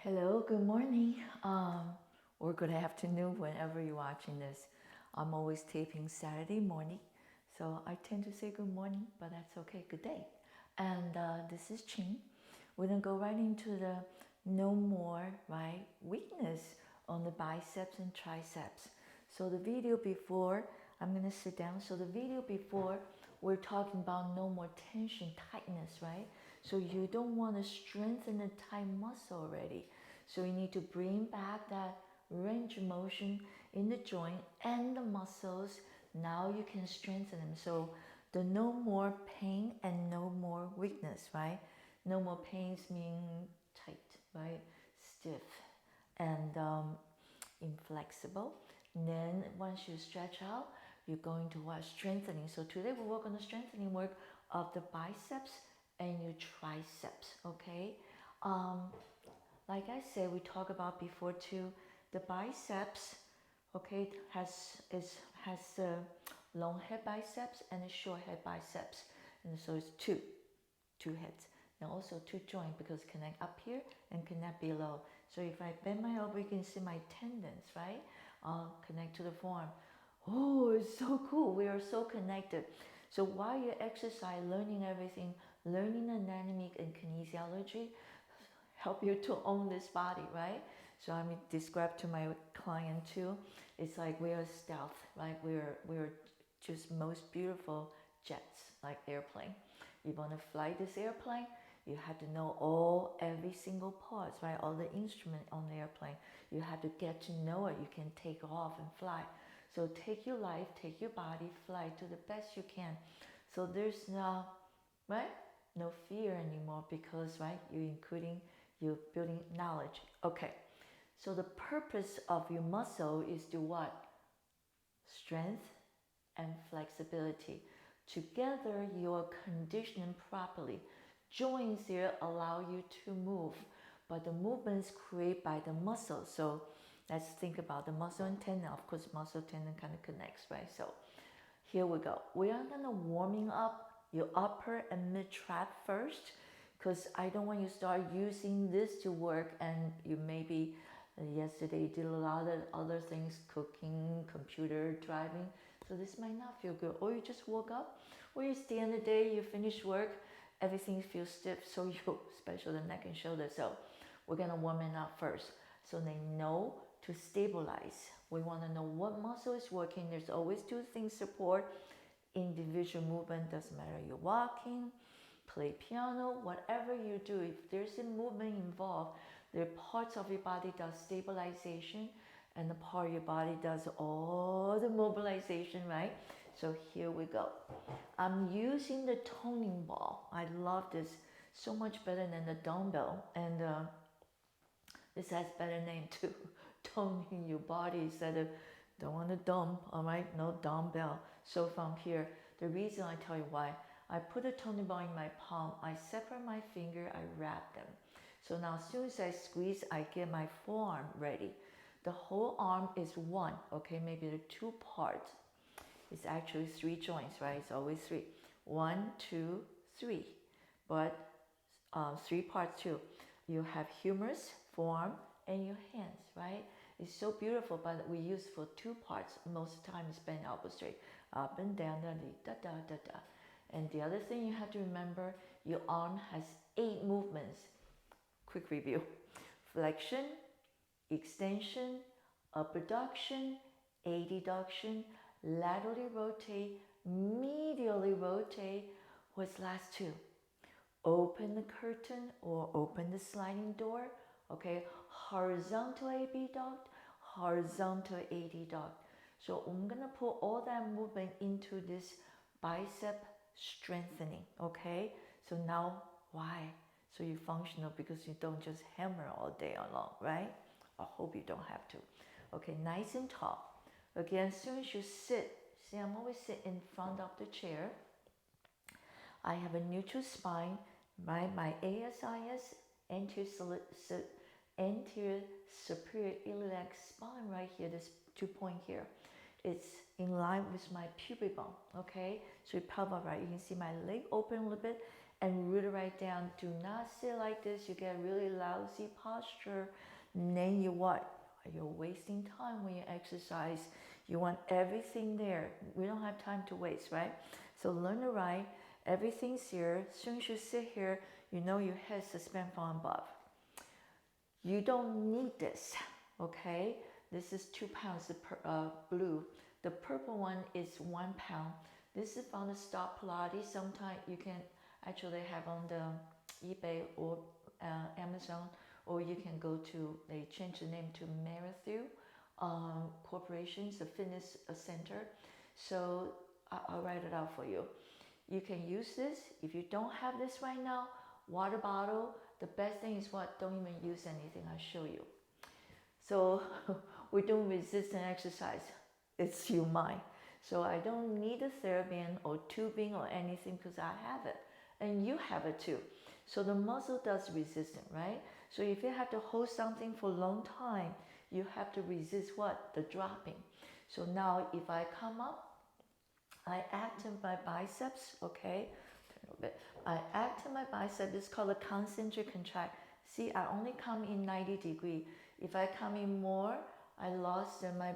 Hello, good morning, or good afternoon whenever you're watching this. I'm always taping Saturday morning, so I tend to say good morning, but that's okay, good day. And this is Ching. We're gonna go right into the no more, right, weakness on the biceps and triceps. So the video before, I'm gonna sit down. So the video before, we're talking about no more tension, tightness, right? So you don't want to strengthen the tight muscle already. So you need to bring back that range of motion in the joint and the muscles. Now you can strengthen them. So the no more pain and no more weakness, right? No more pains mean tight, right? Stiff and inflexible. And then once you stretch out, you're going to what? Strengthening. So today we'll work on the strengthening work of the biceps and your triceps, okay? Like I said, we talked about before too, the biceps, okay, has a long head biceps and a short head biceps. And so it's two heads. And also two joints because connect up here and connect below. So if I bend my elbow, you can see my tendons, right? Connect to the forearm. Oh, it's so cool. We are so connected. So while you exercise, learning everything, learning anatomy and kinesiology, help you to own this body, right? So I mean, describe to my client too. It's like we are stealth, right? We're just most beautiful jets, like airplane. You want to fly this airplane, you have to know every single parts, right? All the instrument on the airplane. You have to get to know it. You can take off and fly. So take your life, take your body, fly to the best you can. So there's no, right? No fear anymore because, right, you're building knowledge. Okay. So the purpose of your muscle is to what? Strength and flexibility. Together, you're conditioned properly. Joints here allow you to move, but the movements created by the muscle. So let's think about the muscle and tendon. Of course, muscle tendon kind of connects, right? So here we go. We are gonna warming up your upper and mid trap first, because I don't want you to start using this to work and you maybe yesterday you did a lot of other things, cooking, computer, driving. So this might not feel good. Or you just woke up, or it's the end of the day, you finish work, everything feels stiff, so you, especially the neck and shoulder. So we're gonna warm it up first. So they know to stabilize. We wanna know what muscle is working. There's always two things support. Individual movement, doesn't matter you're walking, play piano, whatever you do, if there's a movement involved, there are parts of your body does stabilization and the part of your body does all the mobilization, right? So here we go. I'm using the toning ball. I love this so much better than the dumbbell, and this has better name too. Toning your body instead of, don't want to dump, all right? No dumbbell. So from here, the reason I tell you why, I put a toning ball in my palm, I separate my finger, I wrap them. So now as soon as I squeeze, I get my forearm ready. The whole arm is one, okay? Maybe the two parts. It's actually three joints, right? It's always three. One, two, three. But three parts too. You have humerus, forearm, and your hands, right? It's so beautiful, but we use for two parts. Most of the time it's bend elbow straight, up and down, da da da da. And the other thing you have to remember, your arm has 8 movements. Quick review. Flexion, extension, abduction, adduction, laterally rotate, medially rotate. What's last two? Open the curtain or open the sliding door. Okay, horizontal abduct, horizontal adduct. So I'm gonna put all that movement into this bicep strengthening. Okay, so now why? So you're functional because you don't just hammer all day long, right? I hope you don't have to. Okay, nice and tall. Again, as soon as you sit, see, I'm always sitting in front of the chair. I have a neutral spine, right? My ASIS, anterior superior iliac spine right here, this 2 point here. It's in line with my pubic bone, okay? So you pelvic, right? You can see my leg open a little bit and root it right down. Do not sit like this. You get really lousy posture. Then you what? You're wasting time when you exercise. You want everything there. We don't have time to waste, right? So learn to write. Everything's here. As soon as you sit here, you know your head suspend from above. You don't need this, okay? This is 2 pounds, the blue. The purple one is 1 pound. This is from the Stop Pilates. Sometimes you can actually have on the eBay or Amazon, or you can go to, they changed the name to Marathon Corporation's, the fitness center. So I'll write it out for you. You can use this. If you don't have this right now, water bottle. The best thing is what? Don't even use anything. I'll show you. So we're doing resistance exercise. It's your mind. So I don't need a TheraBand or tubing or anything because I have it. And you have it too. So the muscle does resistance, right? So if you have to hold something for a long time, you have to resist what? The dropping. So now if I come up, I activate my biceps, okay? Turn a little bit. I activate my bicep. It's called a concentric contract. See, I only come in 90 degrees. If I come in more, I lost my,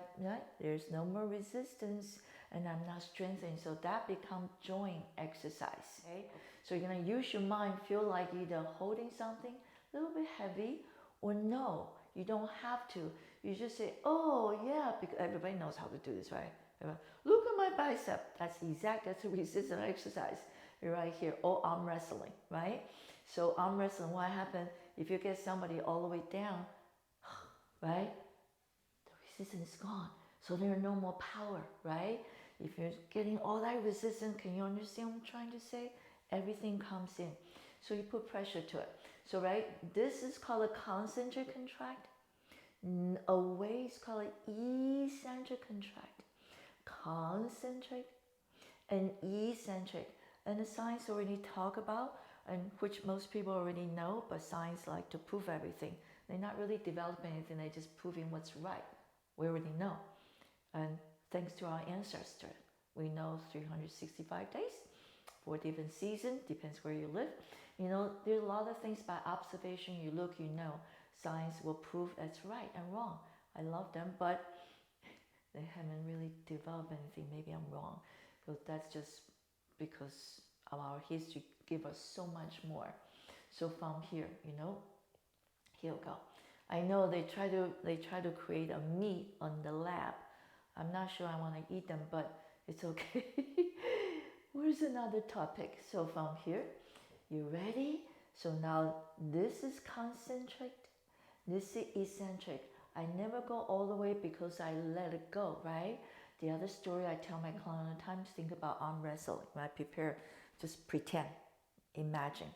there's no more resistance and I'm not strengthening. So that becomes joint exercise, okay? So you're gonna use your mind, feel like either holding something a little bit heavy or no, you don't have to. You just say, oh yeah, because everybody knows how to do this, right? Look at my bicep. That's a resistance exercise right here. Or arm wrestling, right? So arm wrestling, what happens if you get somebody all the way down, right? The resistance is gone. So there's no more power, right? If you're getting all that resistance, can you understand what I'm trying to say? Everything comes in. So you put pressure to it. So, right, this is called a concentric contract. Away is called an eccentric contract. Concentric and eccentric. And the science already talk about, and which most people already know, but science like to prove everything. They're not really developing anything, they're just proving what's right. We already know. And thanks to our ancestors, we know 365 days, 4 different seasons, depends where you live. You know, there's a lot of things by observation, you look, you know. Science will prove that's right and wrong. I love them, but they haven't really developed anything. Maybe I'm wrong, because that's just because of our history give us so much more. So from here, you know, here we go. I know they try to create a meat on the lab. I'm not sure I want to eat them, but it's okay. Where's another topic? So from here, you ready? So now this is concentric, this is eccentric. I never go all the way because I let it go, right? The other story I tell my client all the time is think about arm wrestling, right? Prepare, just pretend, imagine.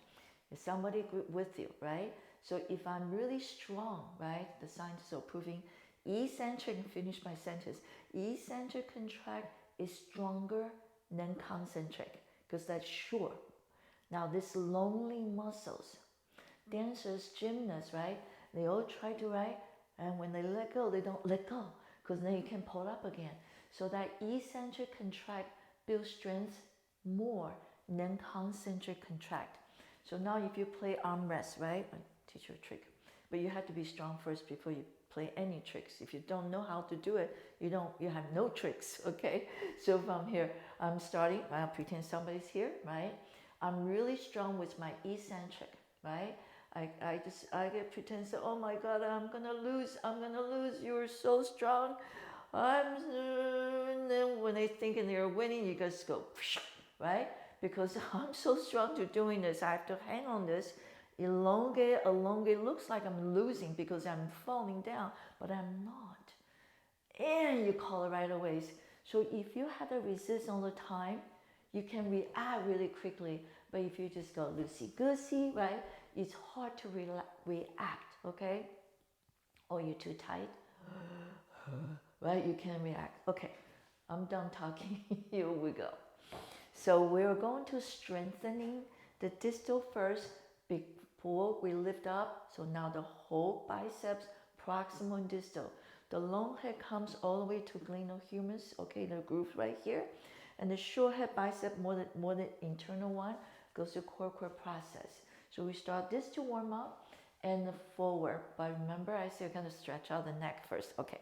There's somebody with you, right? So if I'm really strong, right? The scientists are proving eccentric, finish my sentence. Eccentric contract is stronger than concentric because that's sure. Now this lonely muscles, dancers, gymnasts, right? They all try to, right? And when they let go, they don't let go because then you can pull up again. So that eccentric contract builds strength more than concentric contract. So now if you play arm rest, right? I'll teach you a trick. But you have to be strong first before you play any tricks. If you don't know how to do it, you have no tricks, okay? So from here, I'm starting, I'll pretend somebody's here, right? I'm really strong with my eccentric, right? I get pretend, say, oh my God, I'm gonna lose, you're so strong. And then when they thinking they're winning, you just go, right? Because I'm so strong to doing this, I have to hang on this, elongate, looks like I'm losing because I'm falling down, but I'm not. And you call it right away. So if you have to resist all the time, you can react really quickly. But if you just go loosey-goosey, right, it's hard to react, okay? Or you're too tight, right? You can't react. Okay, I'm done talking. Here we go. So we're going to strengthening the distal first before we lift up. So now the whole biceps, proximal and distal. The long head comes all the way to glenohumerus, okay, the groove right here. And the short head bicep, more the internal one, goes to core process. So we start this to warm up and the forward. But remember, I said you're going to stretch out the neck first. Okay.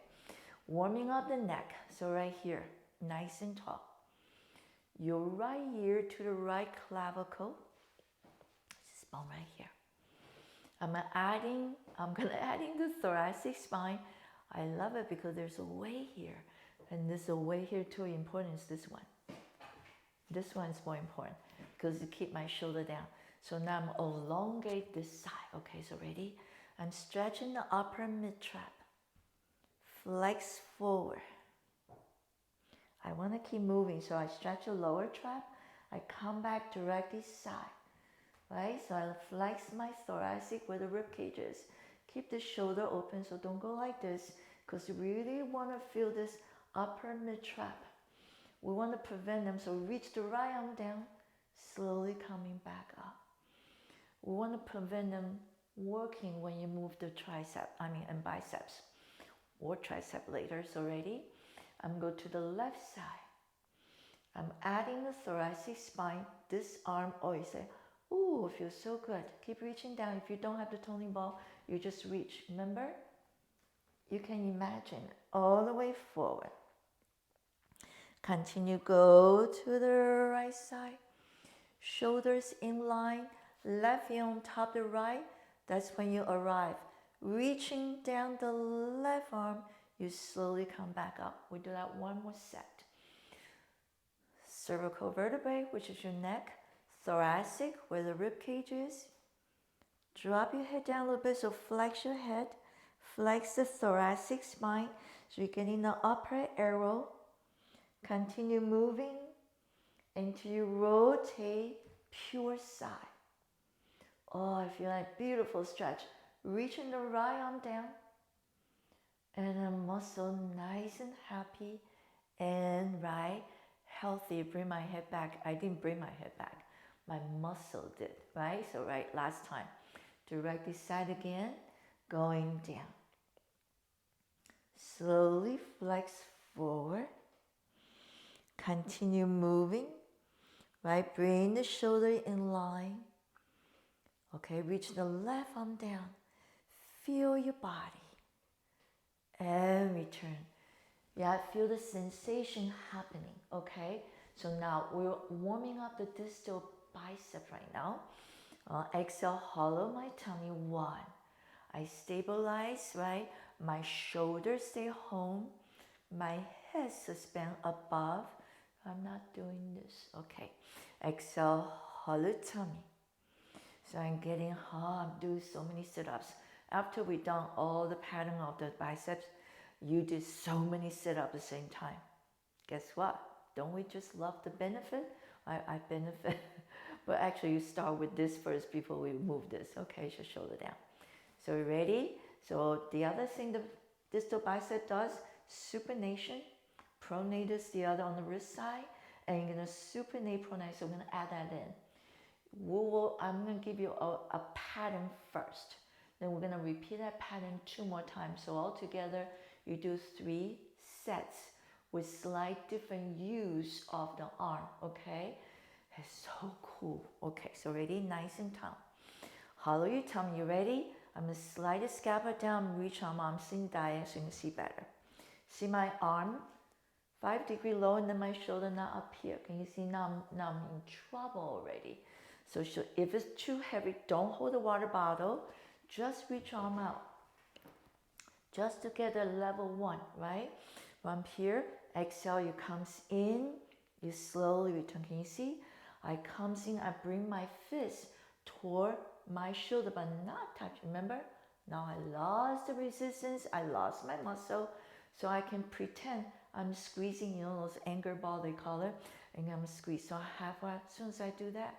Warming up the neck. So right here, nice and tall. Your right ear to the right clavicle. This bone right here. I'm gonna add in the thoracic spine. I love it because there's a way here. And this a way here too important is this one. This one is more important because it keeps my shoulder down. So now I'm elongate this side. Okay, so ready? I'm stretching the upper mid-trap. Flex forward. I want to keep moving, so I stretch the lower trap. I come back directly side, right? So I flex my thoracic where the rib cage is. Keep the shoulder open, so don't go like this, because you really want to feel this upper mid-trap. We want to prevent them, so reach the right arm down, slowly coming back up. We want to prevent them working when you move the and biceps, or tricep later. So ready? I'm going to the left side. I'm adding the thoracic spine. This arm, oh, you say, ooh, it feels so good. Keep reaching down. If you don't have the toning ball, you just reach. Remember? You can imagine all the way forward. Continue, go to the right side. Shoulders in line, left hand on top of the right. That's when you arrive. Reaching down the left arm, you slowly come back up. We do that one more set. Cervical vertebrae, which is your neck. Thoracic, where the rib cage is. Drop your head down a little bit, so flex your head. Flex the thoracic spine, so you're getting the upper arrow. Continue moving until you rotate pure side. Oh, I feel like beautiful stretch. Reaching the right arm down. And a muscle nice and happy and right, healthy. Bring my head back. I didn't bring my head back. My muscle did, right? So right, last time. Directly side again, going down. Slowly flex forward. Continue moving, right? Bring the shoulder in line. Okay, reach the left arm down. Feel your body. And return. Yeah, feel the sensation happening, okay? So now we're warming up the distal bicep right now. Exhale, hollow my tummy, 1. I stabilize, right? My shoulders stay home. My head suspend above. I'm not doing this, okay? Exhale, hollow tummy. So I'm getting hot, I'm doing so many sit-ups. After we've done all the pattern of the biceps, you did so many sit-ups at the same time. Guess what? Don't we just love the benefit? I benefit. But actually, you start with this first before we move this. Okay, so shoulder down. So you ready? So the other thing the distal bicep does, supination. Pronate is the other on the wrist side. And you're going to supinate, pronate. So I'm going to add that in. I'm going to give you a pattern first. Then we're going to repeat that pattern 2 more times. So altogether, you do 3 sets with slight different use of the arm, okay? It's so cool. Okay, so ready? Nice and tall. Hollow your tummy. You ready? I'm going to slide the scapula down, reach on my arm, sing diagonal so you can see better. See my arm? 5 degrees low, and then my shoulder now up here. Can you see now I'm in trouble already? So if it's too heavy, don't hold the water bottle. Just reach arm out. Just to get a level 1, right? From here, exhale, you comes in, you slowly return. Can you see? I comes in, I bring my fist toward my shoulder, but not touch. Remember? Now I lost the resistance, I lost my muscle, so I can pretend I'm squeezing, you know, those anger ball they call it, and I'm squeezed. So as soon as I do that,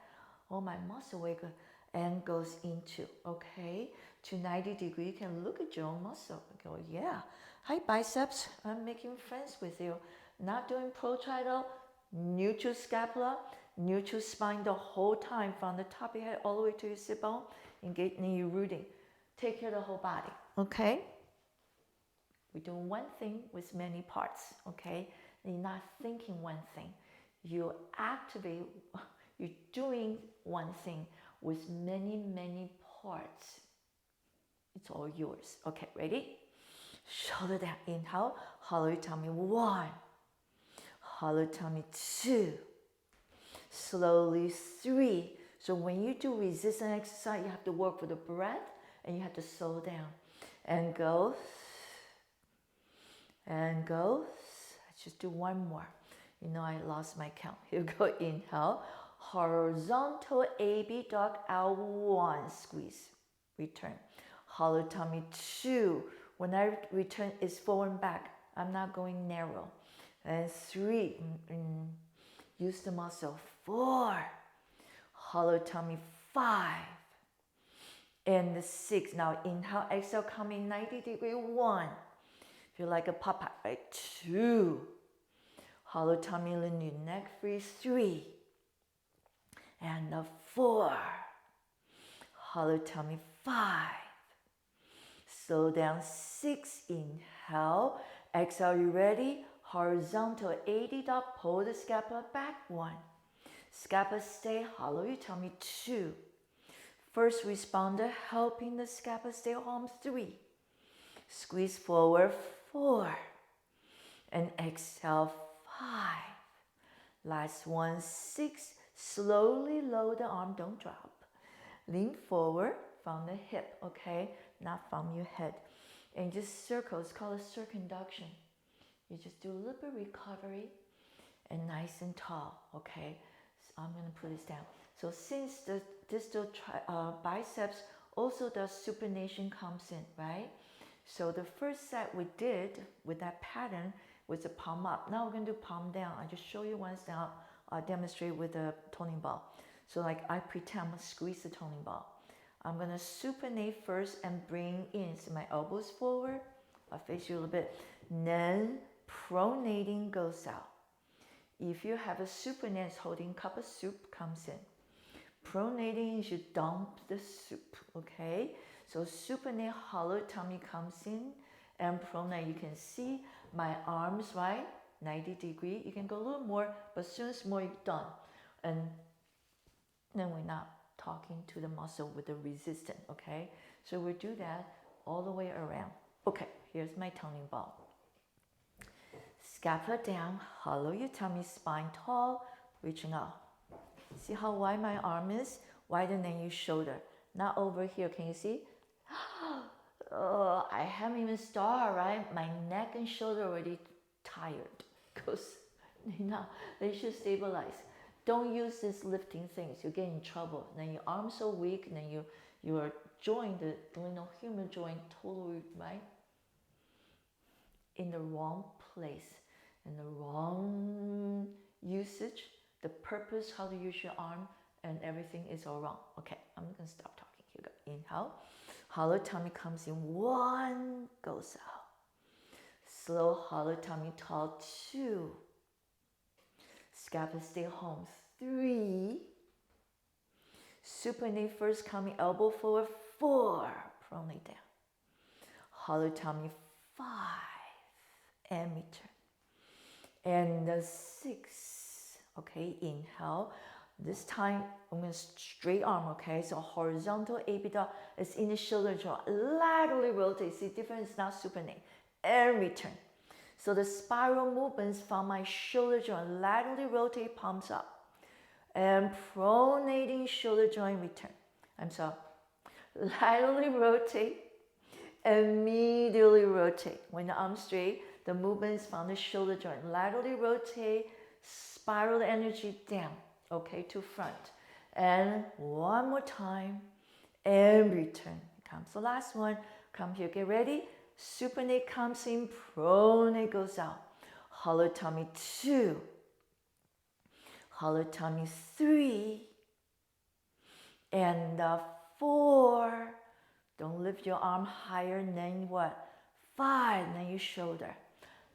oh, my muscle wake up and goes into, okay, to 90 degrees. You can look at your own muscle and go, yeah, hi biceps, I'm making friends with you. Not doing protrital, neutral scapula, neutral spine the whole time from the top of your head all the way to your sit bone, and getting you rooting. Take care of the whole body, okay? We're doing one thing with many parts, okay? And you're not thinking one thing. You activate You're doing one thing with many, many parts. It's all yours. Okay, ready? Shoulder down. Inhale. Hollow your tummy. 1. Hollow your tummy. 2. Slowly 3. So when you do resistance exercise, you have to work for the breath and you have to slow down. And go. And go. Let's just do one more. You know I lost my count. Here we go. Inhale. Horizontal AB dog out. 1. Squeeze. Return. Hollow tummy. 2. When I return, it's forward and back. I'm not going narrow. And 3. Use the muscle. 4. Hollow tummy. 5. And 6. Now inhale, exhale, coming 90 degree. 1. Feel like a Popeye, right? 2. Hollow tummy, lean your neck free. 3. And 4. Hollow tummy. 5. Slow down. 6. Inhale. Exhale, you ready? Horizontal 80 dog. Pull the scapula back. 1. Scapula stay. Hollow your tummy. 2. First responder, helping the scapula stay home. 3. Squeeze forward. 4. And exhale. 5. Last one. 6. Slowly lower the arm. Don't drop. Lean forward from the hip, okay? Not from your head. And just circle. It's called a circumduction. You just do a little bit of recovery and nice and tall, okay? So I'm going to put this down. So since the distal biceps, also the supination comes in, right? So the first set we did with that pattern was a palm up. Now we're going to do palm down. I just show you once now. I'll demonstrate with a toning ball. So like I pretend I'm going to squeeze the toning ball. I'm going to supinate first and bring in. So my elbows forward. I'll face you a little bit. Then pronating goes out. If you have a supinate holding cup of soup comes in. Pronating, you should dump the soup, okay? So supinate, hollow tummy comes in, and pronate. You can see my arms, right? 90 degree. You can go a little more, but as soon as more, you're done. And then we're not talking to the muscle with the resistance, okay? So we do that all the way around. Okay, here's my toning ball. Scapula down, hollow your tummy, spine tall, reaching out. See how wide my arm is? Wider than your shoulder. Not over here, can you see? Oh, I haven't even started, right? My neck and shoulder already tired. Because they should stabilize. Don't use these lifting things. You get in trouble. Then your arm's so weak, and then your joint, the human joint, totally, right? In the wrong place, in the wrong usage, the purpose, how to use your arm, and everything is all wrong. Okay, I'm going to stop talking. Here we go. Inhale. Hollow tummy comes in. 1 goes out. Slow hollow tummy tall. 2. Scapula stay home. 3. Supinate first, coming elbow forward. 4. Pronate down. Hollow tummy. 5. And return. And 6. Okay, inhale. This time, I'm going to straight arm, okay? So horizontal abdomen is in the shoulder joint. Laterally rotate. See, difference is not supinate. And return. So the spiral movements from my shoulder joint. Laterally rotate, palms up. And pronating shoulder joint, return. I'm sorry. Laterally rotate and medially rotate. When the arm's straight, the movements from the shoulder joint. Laterally rotate, spiral the energy down. Okay, to front. And one more time. And return. Comes the last one. Come here, get ready. Supinate comes in, pronate goes out. Hollow tummy 2. Hollow tummy 3. And 4. Don't lift your arm higher than what? 5, than your shoulder.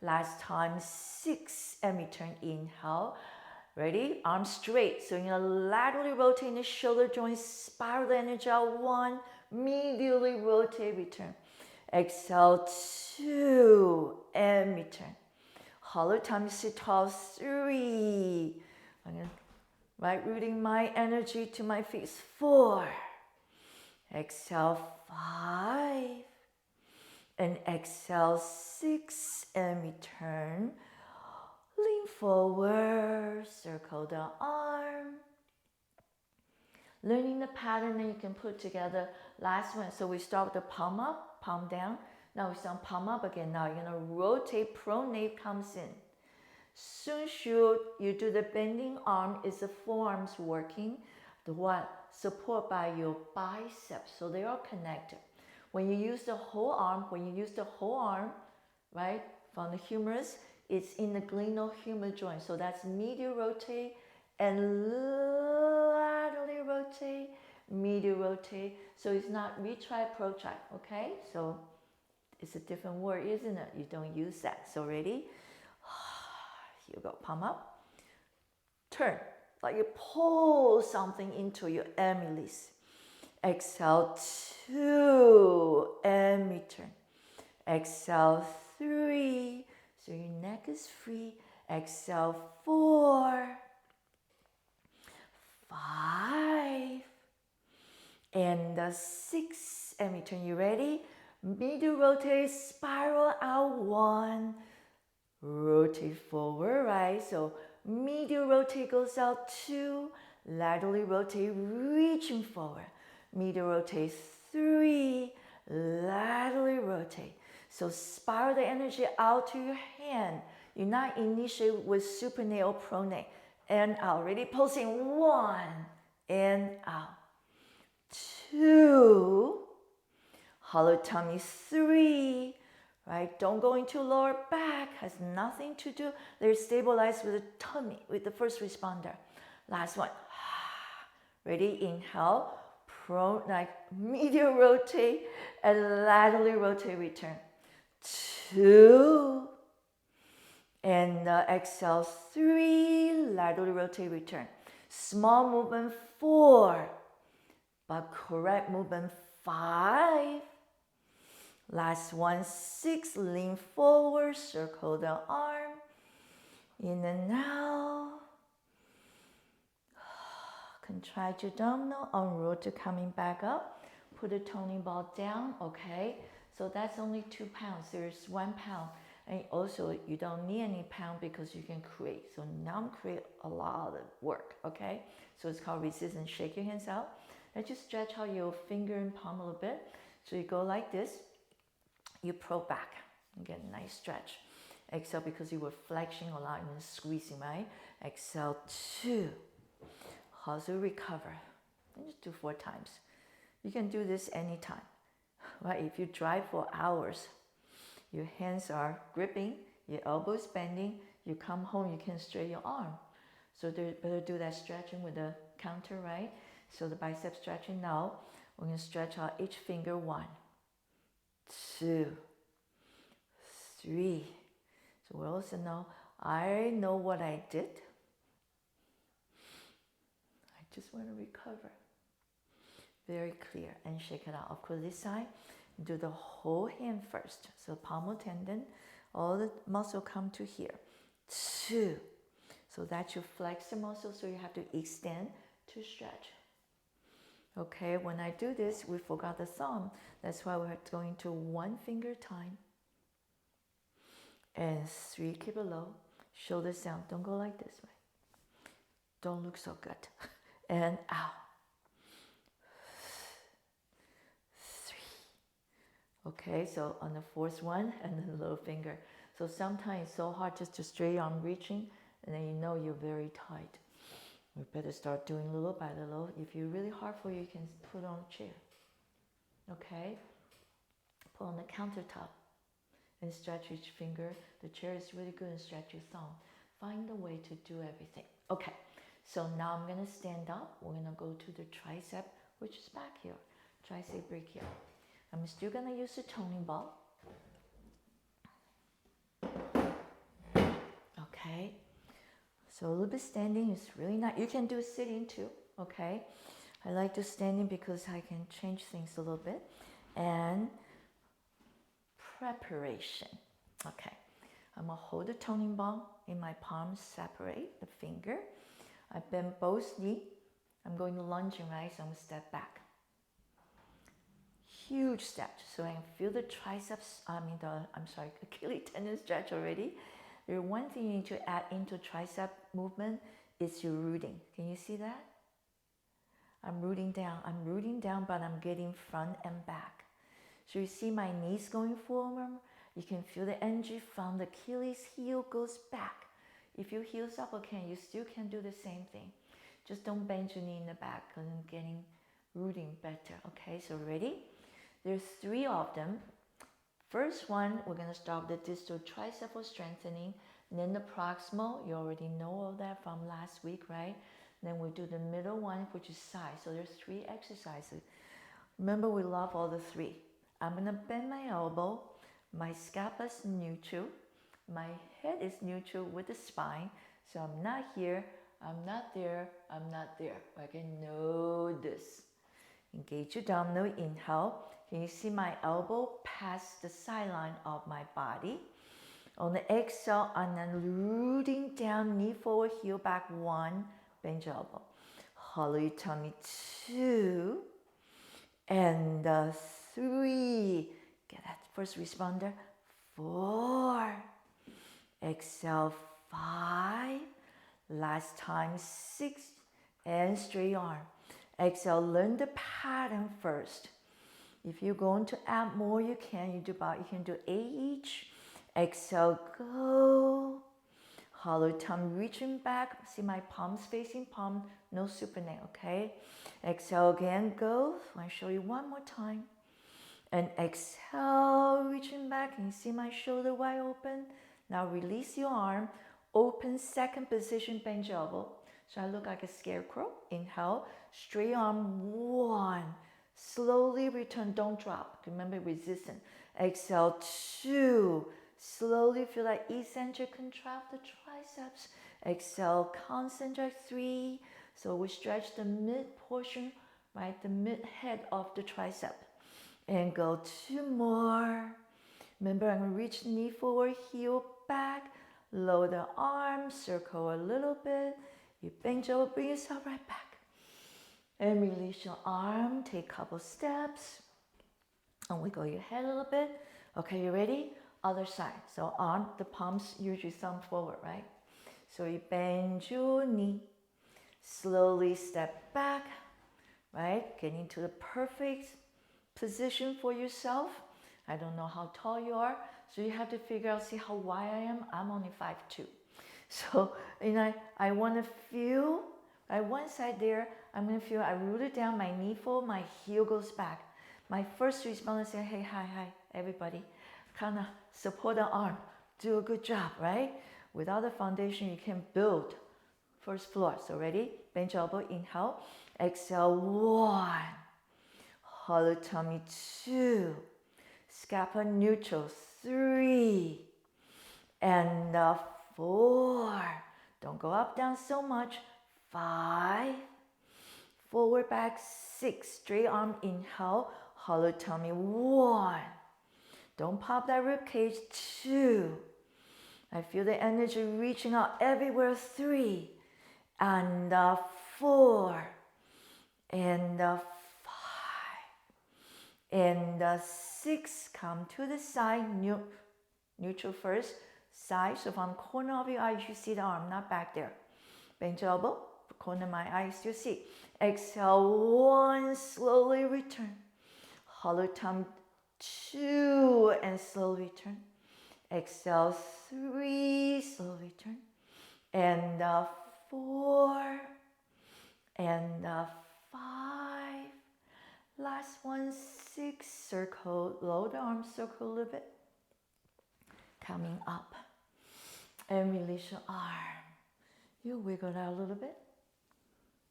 Last time 6, and return. Inhale. Ready? Arm straight. So you're going to laterally rotate the shoulder joint, spiral the energy out. 1, medially rotate, return. Exhale, 2, and return. Hollow tummy, sit tall, 3. I'm going to right? Rooting my energy to my feet. 4. Exhale, 5. And exhale, 6. And return. Lean forward, circle the arm. Learning the pattern that you can put together. Last one, so we start with the palm up, palm down. Now we start palm up again. Now you're gonna rotate, pronate comes in. Soon as you do the bending arm, is the forearms working. The what? Support by your biceps, so they are connected. When you use the whole arm, right, from the humerus, it's in the glenohumeral joint. So that's medial rotate and laterally rotate, medial rotate. So it's not retract, protract, okay? So it's a different word, isn't it? You don't use that. So ready? Here you go, palm up. Turn, like you pull something into your and release. Exhale, 2, and return. Exhale, 3, so your neck is free. Exhale, 4, 5, and 6, and return. You ready? Middle rotate, spiral out, 1, rotate forward, right? So medial rotate goes out, 2, laterally rotate, reaching forward. Medial rotate, 3, laterally rotate. So spiral the energy out to your hand. You're not initiate with supinate or pronate. And out. Ready? Pulsing. 1, and out. 2, hollow tummy. 3, right? Don't go into lower back. Has nothing to do. They're stabilized with the tummy, with the first responder. Last one. Ready? Inhale. Like medial rotate and laterally rotate, return. 2, and exhale, 3, laterally rotate, return. Small movement, 4, but correct movement, 5. Last one, 6, lean forward, circle the arm, in and out. Contract your abdominal, unroll to coming back up. Put the toning ball down, okay? So that's only 2 pounds. There's 1 pound. And also, you don't need any pound because you can create. So now I'm creating a lot of work, okay? So it's called resistance. Shake your hands out. And just stretch out your finger and palm a little bit. So you go like this. You pull back and get a nice stretch. Exhale because you were flexing a lot and squeezing, right? Exhale, 2. Also recover. And just do 4 times. You can do this anytime, right? If you drive for hours, your hands are gripping, your elbows bending, you come home, you can straighten your arm. So they better do that stretching with the counter, right? So the bicep stretching now, we're going to stretch out each finger. 1, 2, 3. So we also know, I know what I did. Just want to recover. Very clear, and shake it out. Of course, this side, do the whole hand first. So palmar tendon, all the muscle come to here. 2. So that's your flexor muscle, so you have to extend to stretch. Okay, when I do this, we forgot the thumb. That's why we're going to 1 finger time. And 3, keep it low. Shoulders down. Don't go like this way. Don't look so good. And out. 3. Okay, so on the 4th one, and then the little finger. So sometimes it's so hard just to straight arm reaching, and then you know you're very tight. We better start doing little by little. If you're really hard for you, you can put on a chair. Okay? Put on the countertop and stretch each finger. The chair is really good, and stretch your thumb. Find a way to do everything. Okay. So now I'm going to stand up. We're going to go to the tricep, which is back here. Tricep break here. I'm still going to use the toning ball. Okay. So a little bit standing is really nice. You can do sitting too, okay? I like to standing because I can change things a little bit. And preparation. Okay. I'm going to hold the toning ball in my palms, separate the finger. I bend both knees. I'm going to lunging, right? So I'm going to step back. Huge stretch. So I can feel the triceps, Achilles tendon stretch already. There's one thing you need to add into tricep movement is your rooting. Can you see that? I'm rooting down, but I'm getting front and back. So you see my knees going forward. You can feel the energy from the Achilles heel goes back. If your heels up, okay, you still can do the same thing. Just don't bend your knee in the back because I'm getting rooting better. Okay, so ready? There's 3 of them. First one, we're going to start with the distal tricep for strengthening. And then the proximal, you already know all that from last week, right? Then we do the middle one, which is side. So there's 3 exercises. Remember, we love all the 3. I'm going to bend my elbow. My scapula is neutral. My head is neutral with the spine. So I'm not here, I'm not there, I'm not there. I can know this. Engage your abdominal, inhale. Can you see my elbow past the sideline of my body? On the exhale, and then rooting down, knee forward, heel back, 1, bend your elbow. Hollow your tummy, 2, and 3. Get that first responder, 4. Exhale, 5. Last time, 6. And straight arm. Exhale, learn the pattern first. If you're going to add more, you can. You can do 8 each. Exhale, go. Hollow tongue, reaching back. See my palms facing palm, no supinate, okay? Exhale again, go. I want to show you one more time. And exhale, reaching back. Can you see my shoulder wide open? Now release your arm. Open second position, bend your elbow. So I look like a scarecrow. Inhale, straight arm, 1. Slowly return, don't drop. Remember, resistance. Exhale, 2. Slowly feel like eccentric, contract the triceps. Exhale, concentric, 3. So we stretch the mid portion, right? The mid head of the tricep. And go 2 more. Remember, I'm going to reach knee forward, heel back. Lower the arm, circle a little bit. You bend over, bring yourself right back. And release your arm, take a couple steps. And wiggle your head a little bit. Okay, you ready? Other side. So arm, the palms usually thumb forward, right? So you bend your knee. Slowly step back, right? Get into the perfect position for yourself. I don't know how tall you are, so you have to figure out, see how wide I am. I'm only 5'2". So, I want to feel, right, one side there, I'm going to feel, I root it down, my knee forward, my heel goes back. My first response is say, hey, hi, everybody. Kind of support the arm, do a good job, right? Without the foundation, you can build first floor. So ready? Bend your elbow, inhale. Exhale, 1. Hollow tummy, 2. Scapula neutral, 3. And 4. Don't go up, down so much. 5. Forward, back, 6. Straight arm, inhale. Hollow tummy, 1. Don't pop that rib cage, 2. I feel the energy reaching out everywhere, 3. And 4. And 5. And 6. Come to the side, neutral first. Side, so from corner of your eye, you should see the arm, not back there. Bend your elbow, corner of my eye, you still see. Exhale, 1, slowly return. Hollow tongue, 2, and slowly return. Exhale, 3, slowly return. And 4, and 5. Last one, 6, circle, lower the arm, circle a little bit. Coming up. And release your arm. You wiggle out a little bit.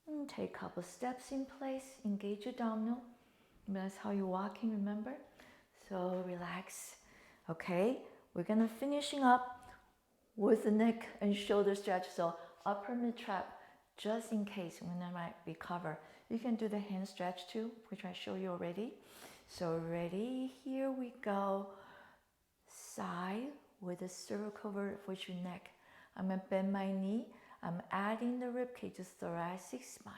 And take a couple steps in place. Engage your abdominal. That's how you're walking, remember? So relax. Okay, we're going to finishing up with the neck and shoulder stretch. So upper mid trap, just in case when I might be covered. You can do the hand stretch too, which I showed you already. So ready, here we go. Side with a circle over with your neck. I'm going to bend my knee. I'm adding the rib cage to thoracic spine.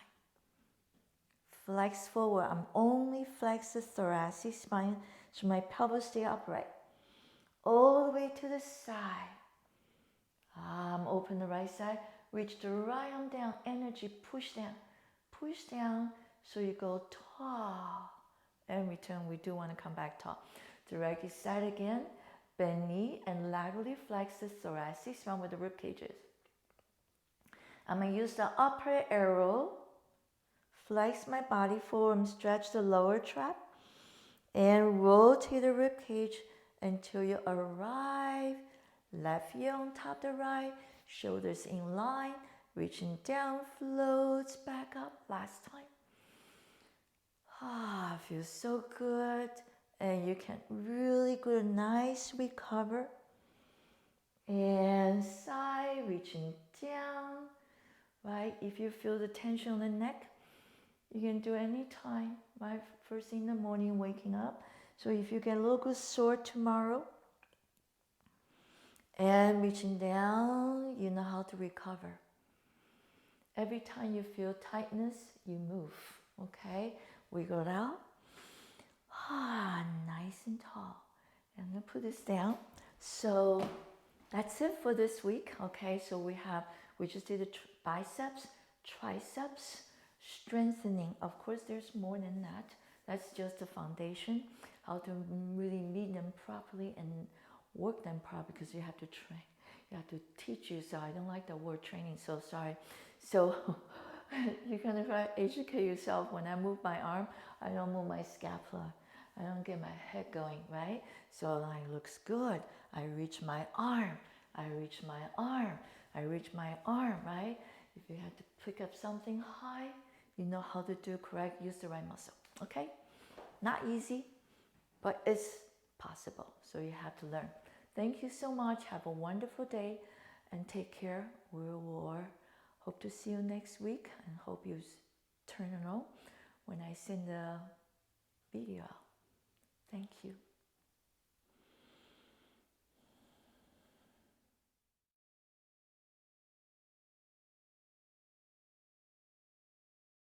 Flex forward. I'm only flex the thoracic spine so my pelvis stay upright. All the way to the side. Open the right side. Reach the right arm down. Energy, push down. Push down so you go tall. And return. We do want to come back tall. Direct your side again. Bend knee and laterally flex the thoracic spine where the rib cage is. I'm going to use the upper arrow. Flex my body forward and stretch the lower trap. And rotate the rib cage until you arrive. Left heel on top of the right. Shoulders in line. Reaching down, floats back up. Last time. Feels so good. And you can really get a nice recover. And side, reaching down. Right? If you feel the tension on the neck, you can do any time, right? First thing in the morning, waking up. So if you get a little bit sore tomorrow, and reaching down, you know how to recover. Every time you feel tightness, you move, okay? Wiggle it out. Nice and tall. And I'm gonna put this down. So that's it for this week, okay? So we just did the biceps, triceps, strengthening. Of course, there's more than that. That's just the foundation. How to really meet them properly and work them properly, because you have to train. You have to teach yourself. I don't like the word training, so sorry. So you're gonna try to educate yourself. When I move my arm, I don't move my scapula. I don't get my head going, right? So it looks good. I reach my arm. I reach my arm. I reach my arm, right? If you have to pick up something high, you know how to do correct. Use the right muscle, okay? Not easy, but it's possible. So you have to learn. Thank you so much. Have a wonderful day and take care. We will hope to see you next week, and hope you turn it on when I send the video out. Thank you.